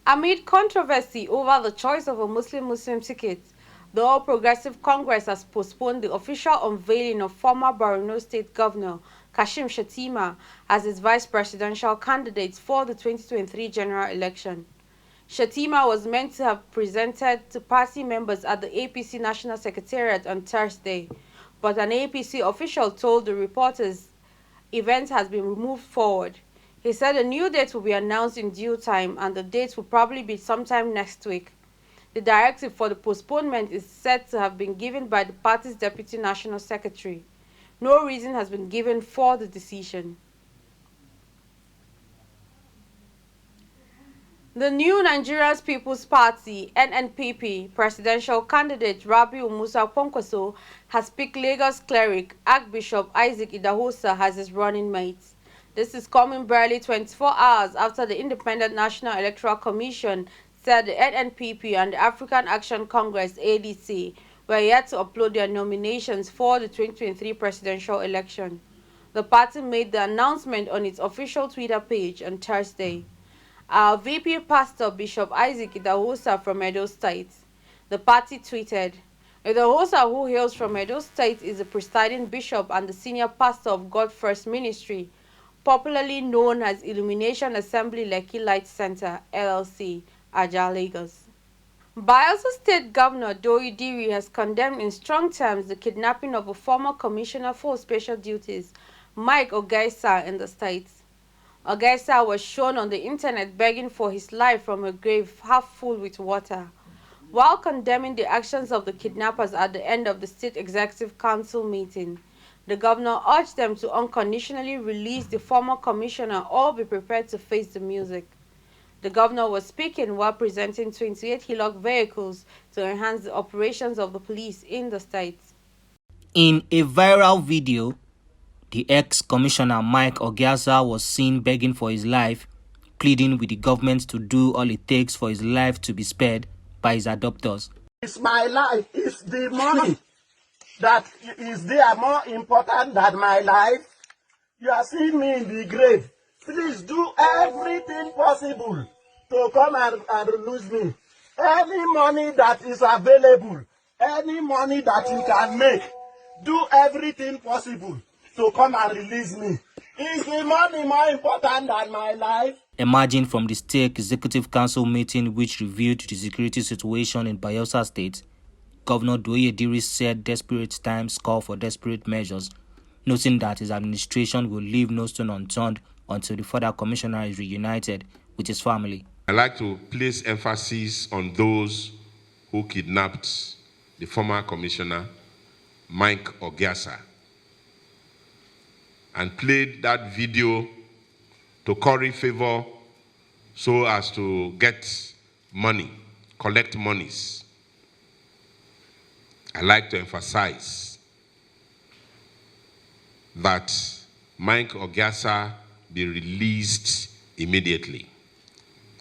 Amid controversy over the choice of a Muslim ticket, the All Progressive Congress has postponed the official unveiling of former Borno State Governor Kashim Shettima as its vice presidential candidate for the 2023 general election. Shettima was meant to have presented to party members at the APC National Secretariat on Thursday, but an APC official told the reporters event has been moved forward. He said a new date will be announced in due time and the date will probably be sometime next week. The directive for the postponement is said to have been given by the party's deputy national secretary. No reason has been given for the decision. The new Nigerian People's Party (NNPP) presidential candidate Rabiu Musa Kwankwaso has picked Lagos cleric Archbishop Isaac Idahosa as his running mate. This is coming barely 24 hours after the Independent National Electoral Commission said the NNPP and the African Action Congress (ADC) were yet to upload their nominations for the 2023 presidential election. The party made the announcement on its official Twitter page on Thursday. Our VP Pastor Bishop Isaac Idahosa from Edo State. The party tweeted, Idahosa, who hails from Edo State, is the presiding bishop and the senior pastor of God First Ministry, popularly known as Illumination Assembly Lekki Light Center, LLC, Aja, Lagos. Bayelsa State Governor Diri has condemned in strong terms the kidnapping of a former commissioner for special duties, Mike Ogaisa, in the state. Ogaisa was shown on the internet begging for his life from a grave half full with water. While condemning the actions of the kidnappers at the end of the State Executive Council meeting, the governor urged them to unconditionally release the former commissioner or be prepared to face the music. The governor was speaking while presenting 28 Hillock vehicles to enhance the operations of the police in the state. In a viral video, the ex-commissioner Mike Ogaisa was seen begging for his life, pleading with the government to do all it takes for his life to be spared by his adopters. It's my life. It's the money that is there more important than my life. You are seeing me in the grave. Please do everything possible to come and release me. Any money that is available, any money that you can make, do everything possible to come and release me. Is the money more important than my life? Emerging from the State Executive Council meeting which reviewed the security situation in Bayelsa State, Governor Diri said desperate times call for desperate measures, noting that his administration will leave no stone unturned until the further commissioner is reunited with his family. I'd like to place emphasis on those who kidnapped the former commissioner, Mike Ogaisa, and played that video to curry favor so as to get money, collect monies. I like to emphasize that Mike Ogaisa be released immediately.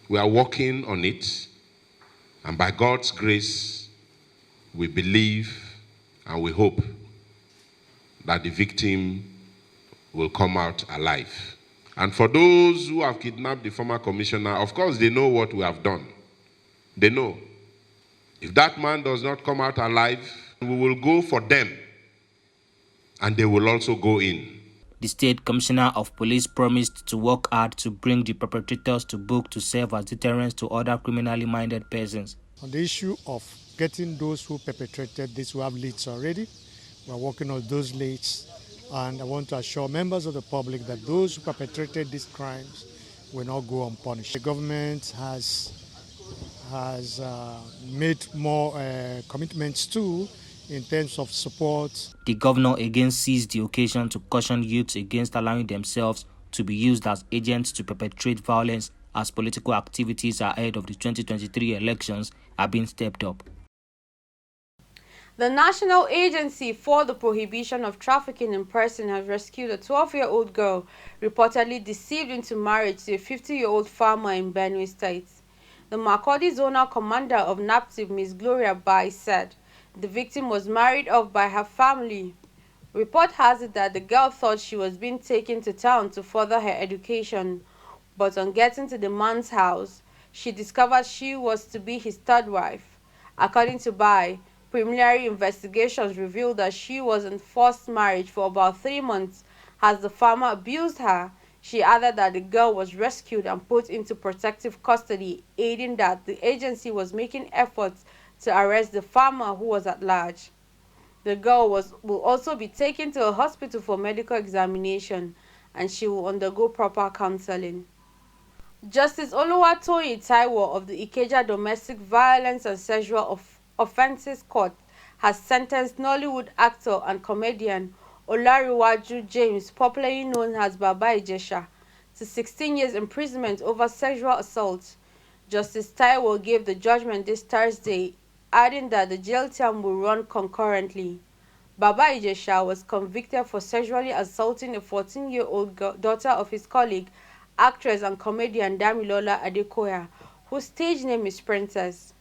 We are working on it, and by God's grace, we believe and we hope that the victim will come out alive. And for those who have kidnapped the former commissioner, of course they know what we have done. They know. If that man does not come out alive, we will go for them, and they will also go in. The State Commissioner of Police promised to work hard to bring the perpetrators to book to serve as deterrents to other criminally minded persons. On the issue of getting those who perpetrated this, we have leads already. We are working on those leads, and I want to assure members of the public that those who perpetrated these crimes will not go unpunished. The government has made more commitments too in terms of support. The governor again seized the occasion to caution youths against allowing themselves to be used as agents to perpetrate violence as political activities ahead of the 2023 elections are being stepped up. The National Agency for the Prohibition of Trafficking in Person has rescued a 12-year-old girl reportedly deceived into marriage to a 50-year-old farmer in Benue State. The Makurdi Zonal Commander of NAPTIP, Ms. Gloria Bai, said the victim was married off by her family. Report has it that the girl thought she was being taken to town to further her education, but on getting to the man's house, she discovered she was to be his third wife. According to Bai, preliminary investigations revealed that she was in forced marriage for about 3 months as the farmer abused her. She added that the girl was rescued and put into protective custody, aiding that the agency was making efforts to arrest the farmer who was at large. The girl will also be taken to a hospital for medical examination and she will undergo proper counseling. Justice Oluwatoyin Taiwo of the Ikeja Domestic Violence and Sexual Offences Court has sentenced Nollywood actor and comedian Olariwaju James, popularly known as Baba Ijesha, to 16 years imprisonment over sexual assault. Justice Taiwo gave the judgment this Thursday, adding that the jail term will run concurrently. Baba Ijesha was convicted for sexually assaulting a 14-year-old daughter of his colleague, actress and comedian Damilola Adekoya, whose stage name is Princess.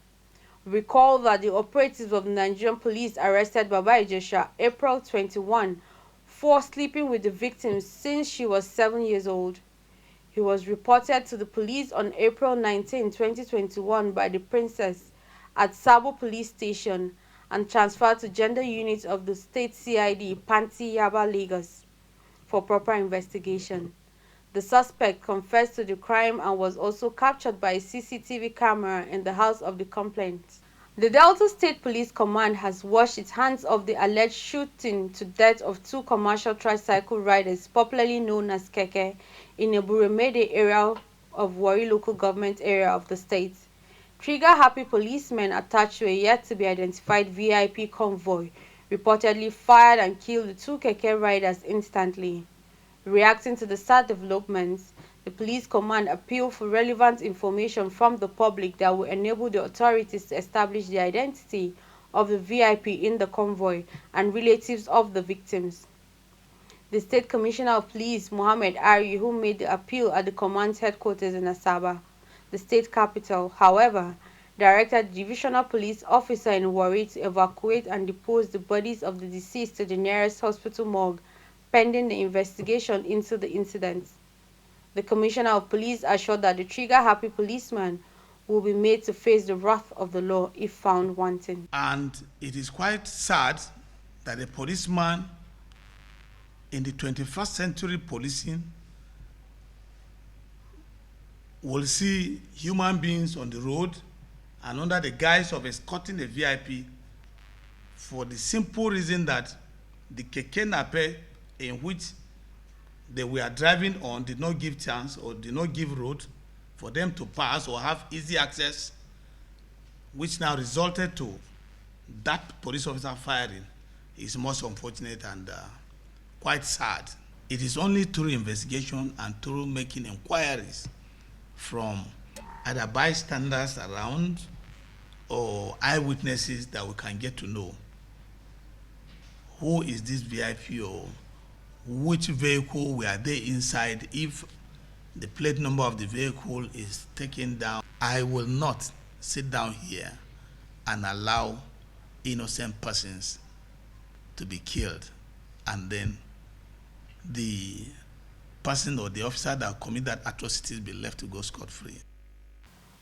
Recall that the operatives of the Nigerian police arrested Baba Ijesha April 21 for sleeping with the victim since she was 7 years old. He was reported to the police on April 19, 2021 by the Princess at Sabo Police Station and transferred to Gender Unit of the State CID Panti Yaba, Lagos for proper investigation. The suspect confessed to the crime and was also captured by a CCTV camera in the house of the complainant. The Delta State Police Command has washed its hands of the alleged shooting to death of 2 commercial tricycle riders, popularly known as Keke, in a Buremede area of Warri local government area of the state. Trigger-happy policemen attached to a yet-to-be-identified VIP convoy reportedly fired and killed the 2 Keke riders instantly. Reacting to the sad developments, the police command appealed for relevant information from the public that will enable the authorities to establish the identity of the VIP in the convoy and relatives of the victims. The State Commissioner of Police, Mohammed Ari, who made the appeal at the command's headquarters in Asaba, the state capital, however, directed the divisional police officer in Warri to evacuate and depose the bodies of the deceased to the nearest hospital morgue, pending the investigation into the incident. The Commissioner of Police assured that the trigger-happy policeman will be made to face the wrath of the law if found wanting. And it is quite sad that a policeman in the 21st century policing will see human beings on the road and under the guise of escorting a VIP for the simple reason that the keke nape in which they were driving on did not give chance or did not give road for them to pass or have easy access, which now resulted to that police officer firing, is most unfortunate and quite sad. It is only through investigation and through making inquiries from either bystanders around or eyewitnesses that we can get to know who is this VIP or which vehicle were they inside. If the plate number of the vehicle is taken down, I will not sit down here and allow innocent persons to be killed and then the person or the officer that committed that atrocities be left to go scot-free.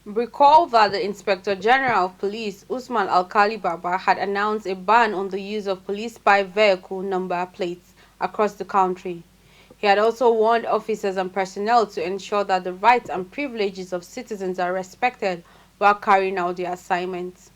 Recall that the Inspector General of Police, Usman Alkali Baba, had announced a ban on the use of police spy vehicle number plates across the country. He had also warned officers and personnel to ensure that the rights and privileges of citizens are respected while carrying out their assignments.